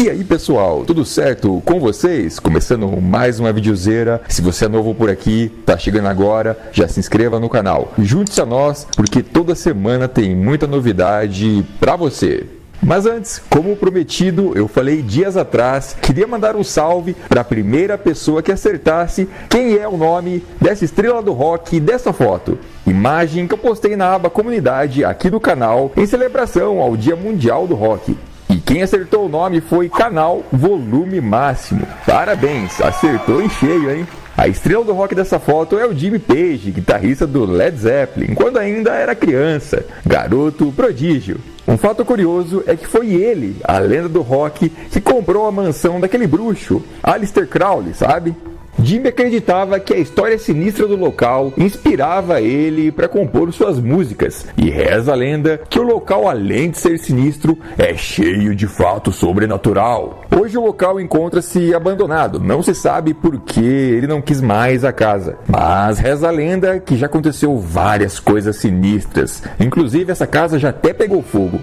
E aí pessoal, tudo certo com vocês? Começando mais uma videozeira. Se você é novo por aqui, tá chegando agora, já se inscreva no canal. Junte-se a nós, porque toda semana tem muita novidade pra você. Mas antes, como prometido, eu falei dias atrás, queria mandar um salve para a primeira pessoa que acertasse quem é o nome dessa estrela do rock dessa foto. Imagem que eu postei na aba comunidade aqui do canal em celebração ao Dia Mundial do Rock. E quem acertou o nome foi Canal Volume Máximo. Parabéns, acertou em cheio, hein? A estrela do rock dessa foto é o Jimmy Page, guitarrista do Led Zeppelin, quando ainda era criança, garoto prodígio. Um fato curioso é que foi ele, a lenda do rock, que comprou a mansão daquele bruxo, Aleister Crowley, sabe? Jimmy acreditava que a história sinistra do local inspirava ele para compor suas músicas, e reza a lenda que o local, além de ser sinistro, é cheio de fato sobrenatural. Hoje o local encontra-se abandonado, não se sabe por que ele não quis mais a casa, mas reza a lenda que já aconteceu várias coisas sinistras, inclusive essa casa já até pegou fogo.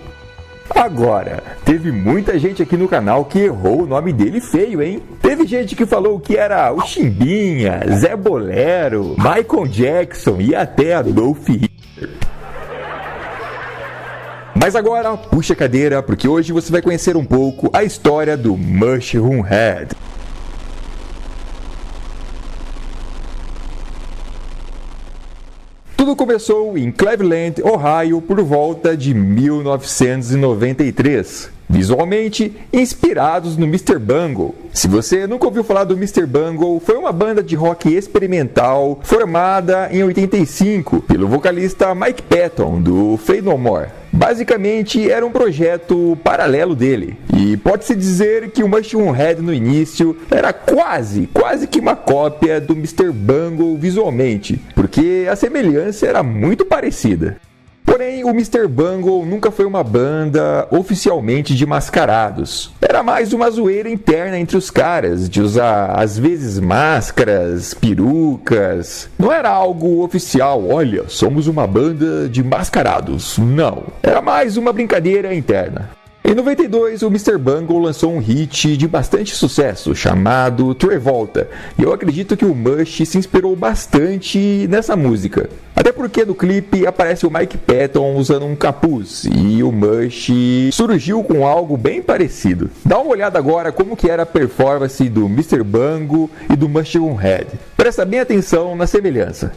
Agora, teve muita gente aqui no canal que errou o nome dele feio, hein? Teve gente que falou que era o Chimbinha, Zé Bolero, Michael Jackson e até Adolf Hitler. Mas agora, puxa a cadeira, porque hoje você vai conhecer um pouco a história do Mushroomhead. Tudo começou em Cleveland, Ohio, por volta de 1993. Visualmente inspirados no Mr. Bungle. Se você nunca ouviu falar do Mr. Bungle, foi uma banda de rock experimental formada em 85 pelo vocalista Mike Patton, do Faith No More. Basicamente era um projeto paralelo dele, e pode-se dizer que o Mushroomhead no início era quase que uma cópia do Mr. Bungle visualmente, porque a semelhança era muito parecida. Porém, o Mr. Bungle nunca foi uma banda oficialmente de mascarados. Era mais uma zoeira interna entre os caras, de usar às vezes máscaras, perucas. Não era algo oficial, olha, somos uma banda de mascarados. Não, era mais uma brincadeira interna. Em 92, o Mr. Bungle lançou um hit de bastante sucesso, chamado Travolta, e eu acredito que o Mush se inspirou bastante nessa música. Até porque no clipe aparece o Mike Patton usando um capuz, e o Mush surgiu com algo bem parecido. Dá uma olhada agora como que era a performance do Mr. Bungle e do Mushroomhead. Presta bem atenção na semelhança.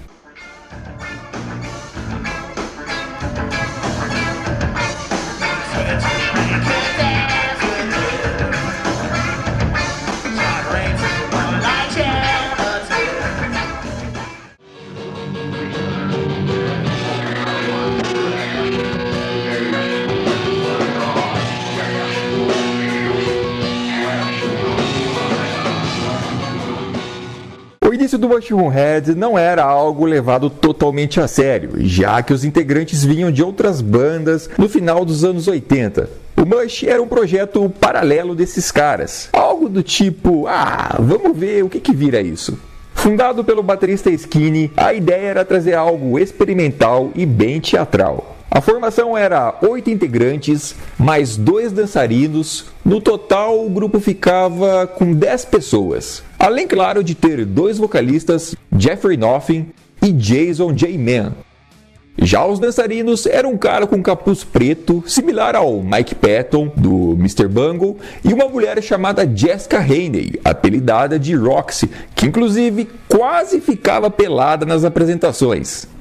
O início do Mushroomhead não era algo levado totalmente a sério, já que os integrantes vinham de outras bandas no final dos anos 80. O Mush era um projeto paralelo desses caras, algo do tipo, vamos ver o que vira isso. Fundado pelo baterista Skinny, a ideia era trazer algo experimental e bem teatral. A formação era 8 integrantes, mais 2 dançarinos. No total, o grupo ficava com 10 pessoas. Além, claro, de ter 2 vocalistas, Jeffrey Nothing e Jason J. Mann. Já os dançarinos eram um cara com capuz preto, similar ao Mike Patton, do Mr. Bungle, e uma mulher chamada Jessica Haney, apelidada de Roxy, que inclusive quase ficava pelada nas apresentações.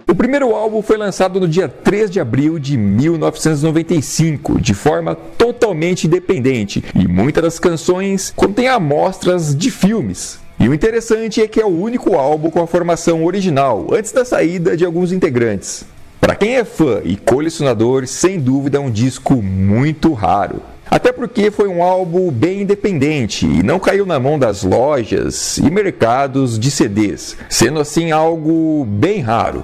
O primeiro álbum foi lançado no dia 3 de abril de 1995, de forma totalmente independente, e muitas das canções contêm amostras de filmes. E o interessante é que é o único álbum com a formação original, antes da saída de alguns integrantes. Para quem é fã e colecionador, sem dúvida é um disco muito raro. Até porque foi um álbum bem independente e não caiu na mão das lojas e mercados de CDs, sendo assim algo bem raro.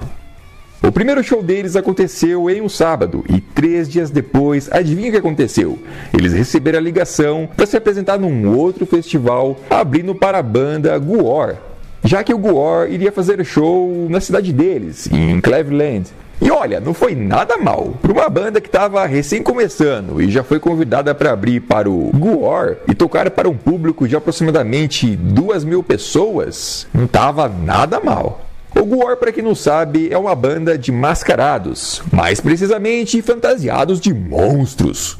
O primeiro show deles aconteceu em um sábado e 3 dias depois, adivinha o que aconteceu? Eles receberam a ligação para se apresentar num outro festival, abrindo para a banda Gwar. já que o Gwar iria fazer show na cidade deles, em Cleveland. E olha, não foi nada mal. Para uma banda que estava recém começando e já foi convidada para abrir para o Gwar e tocar para um público de aproximadamente 2.000 pessoas, não estava nada mal. O Gwar, para quem não sabe, é uma banda de mascarados, mais precisamente fantasiados de monstros.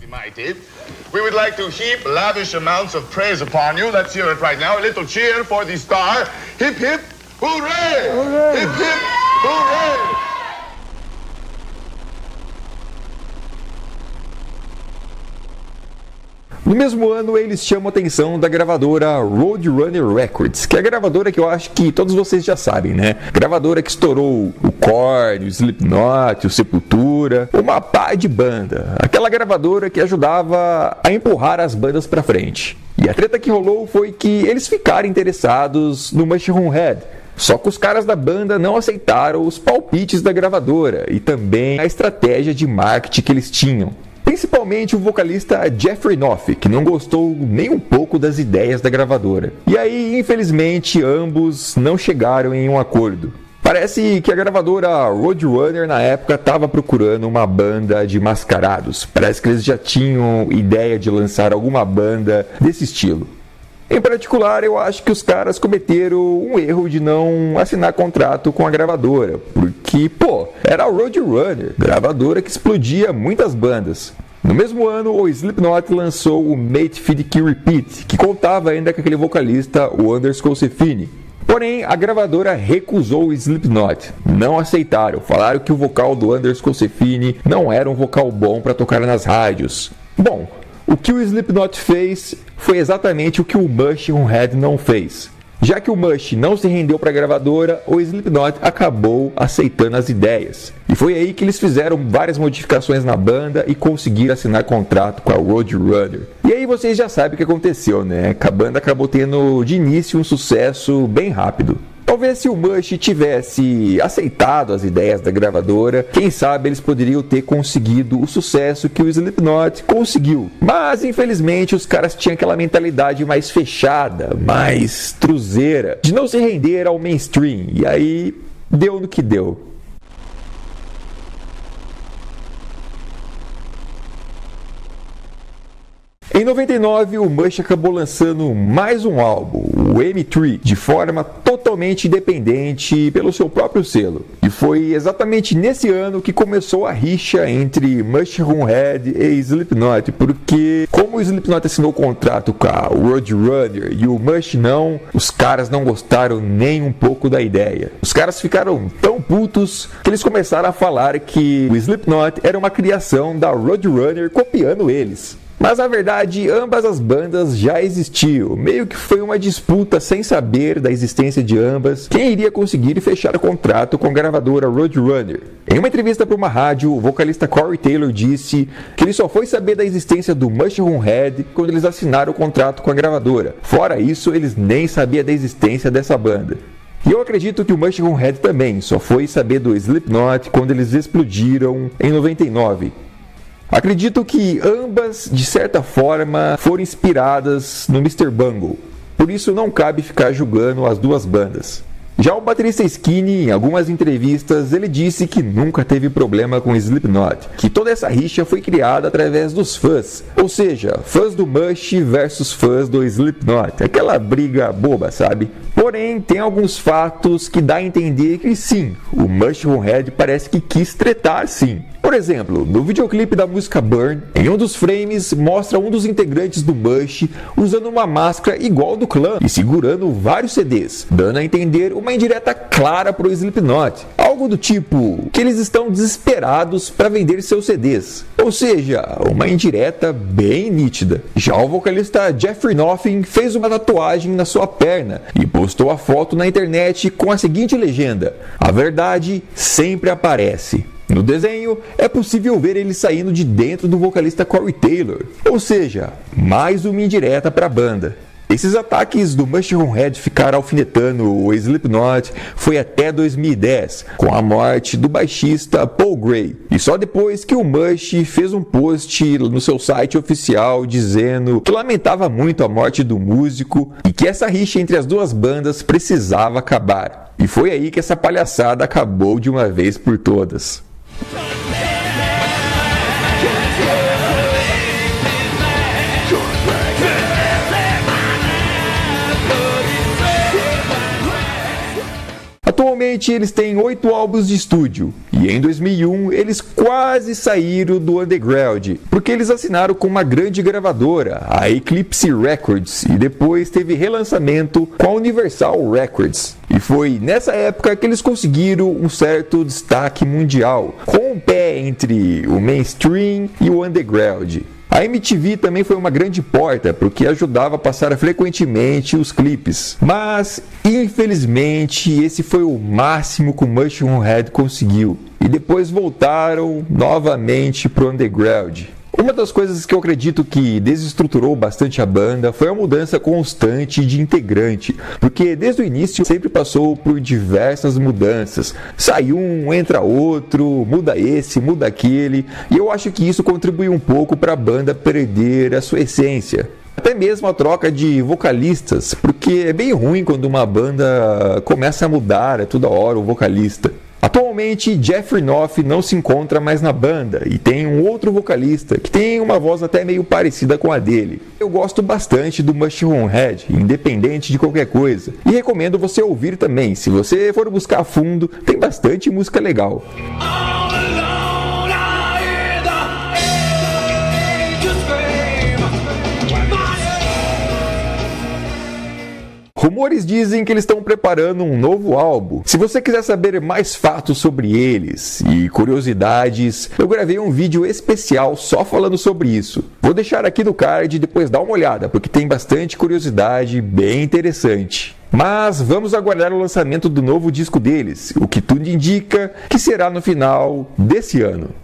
We would like to heap lavish amounts of praise upon you. Let's hear it right now. A little cheer for the star. Hip, hip, hooray! Hooray! Hip, hip, hooray! No mesmo ano, eles chamam a atenção da gravadora Roadrunner Records, que é a gravadora que eu acho que todos vocês já sabem, né? Gravadora que estourou o Korn, o Slipknot, o Sepultura, uma pá de banda. Aquela gravadora que ajudava a empurrar as bandas pra frente. E a treta que rolou foi que eles ficaram interessados no Mushroom Head. Só que os caras da banda não aceitaram os palpites da gravadora e também a estratégia de marketing que eles tinham. Principalmente o vocalista Jeffrey Knopf, que não gostou nem um pouco das ideias da gravadora. E aí, infelizmente, ambos não chegaram em um acordo. Parece que a gravadora Roadrunner na época estava procurando uma banda de mascarados. Parece que eles já tinham ideia de lançar alguma banda desse estilo. Em particular, eu acho que os caras cometeram um erro de não assinar contrato com a gravadora, porque, era a Roadrunner, gravadora que explodia muitas bandas. No mesmo ano, o Slipknot lançou o Mate Feed Kill Repeat, que contava ainda com aquele vocalista, o Anders Colsefini. Porém, a gravadora recusou o Slipknot. Não aceitaram, falaram que o vocal do Anders Colsefini não era um vocal bom para tocar nas rádios. Bom, o que o Slipknot fez foi exatamente o que o Mushroom Head não fez. Já que o Mush não se rendeu para a gravadora, o Slipknot acabou aceitando as ideias. E foi aí que eles fizeram várias modificações na banda e conseguiram assinar contrato com a Roadrunner. E aí vocês já sabem o que aconteceu, né? Que a banda acabou tendo de início um sucesso bem rápido. Talvez se o Mush tivesse aceitado as ideias da gravadora, quem sabe eles poderiam ter conseguido o sucesso que o Slipknot conseguiu. Mas, infelizmente, os caras tinham aquela mentalidade mais fechada, mais truzeira, de não se render ao mainstream. E aí, deu no que deu. Em 99, o Mush acabou lançando mais um álbum, o M3, de forma totalmente independente pelo seu próprio selo. E foi exatamente nesse ano que começou a rixa entre Mushroom Head e Slipknot, porque como o Slipknot assinou o contrato com a Roadrunner e o Mush não, os caras não gostaram nem um pouco da ideia. Os caras ficaram tão putos que eles começaram a falar que o Slipknot era uma criação da Roadrunner copiando eles. Mas na verdade, ambas as bandas já existiam, meio que foi uma disputa sem saber da existência de ambas, quem iria conseguir fechar o contrato com a gravadora Roadrunner. Em uma entrevista para uma rádio, o vocalista Corey Taylor disse que ele só foi saber da existência do Mushroom Head quando eles assinaram o contrato com a gravadora. Fora isso, eles nem sabiam da existência dessa banda. E eu acredito que o Mushroom Head também só foi saber do Slipknot quando eles explodiram em 99. Acredito que ambas, de certa forma, foram inspiradas no Mr. Bungle. Por isso não cabe ficar julgando as duas bandas. Já o baterista Skinny, em algumas entrevistas, ele disse que nunca teve problema com Slipknot, que toda essa rixa foi criada através dos fãs, ou seja, fãs do Mush versus fãs do Slipknot, aquela briga boba, sabe? Porém, tem alguns fatos que dá a entender que sim, o Mushroom Head parece que quis tretar sim. Por exemplo, no videoclipe da música Burn, em um dos frames mostra um dos integrantes do Mush usando uma máscara igual do clã e segurando vários CDs, dando a entender uma indireta clara pro Slipknot. Algo do tipo que eles estão desesperados para vender seus CDs. Ou seja, uma indireta bem nítida. Já o vocalista Jeffrey Knopf fez uma tatuagem na sua perna e postou a foto na internet com a seguinte legenda: "A verdade sempre aparece". No desenho, é possível ver ele saindo de dentro do vocalista Corey Taylor, ou seja, mais uma indireta para a banda. Esses ataques do Mushroom Head ficar alfinetando o Slipknot foi até 2010, com a morte do baixista Paul Gray. E só depois que o Mush fez um post no seu site oficial dizendo que lamentava muito a morte do músico e que essa rixa entre as duas bandas precisava acabar. E foi aí que essa palhaçada acabou de uma vez por todas. Atualmente eles têm 8 álbuns de estúdio e em 2001 eles quase saíram do underground porque eles assinaram com uma grande gravadora, a Eclipse Records, e depois teve relançamento com a Universal Records. E foi nessa época que eles conseguiram um certo destaque mundial, com um pé entre o mainstream e o underground. A MTV também foi uma grande porta, porque ajudava a passar frequentemente os clipes. Mas, infelizmente, esse foi o máximo que o Mushroom Head conseguiu. E depois voltaram novamente para o underground. Uma das coisas que eu acredito que desestruturou bastante a banda foi a mudança constante de integrante, porque desde o início sempre passou por diversas mudanças. Sai um, entra outro, muda esse, muda aquele, e eu acho que isso contribuiu um pouco para a banda perder a sua essência. Até mesmo a troca de vocalistas, porque é bem ruim quando uma banda começa a mudar a toda hora o vocalista. Atualmente, Jeffrey Knopf não se encontra mais na banda e tem um outro vocalista que tem uma voz até meio parecida com a dele. Eu gosto bastante do Mushroom Head, independente de qualquer coisa, e recomendo você ouvir também. Se você for buscar a fundo, tem bastante música legal. Rumores dizem que eles estão preparando um novo álbum. Se você quiser saber mais fatos sobre eles e curiosidades, eu gravei um vídeo especial só falando sobre isso. Vou deixar aqui no card e depois dá uma olhada, porque tem bastante curiosidade bem interessante. Mas vamos aguardar o lançamento do novo disco deles, o que tudo indica que será no final desse ano.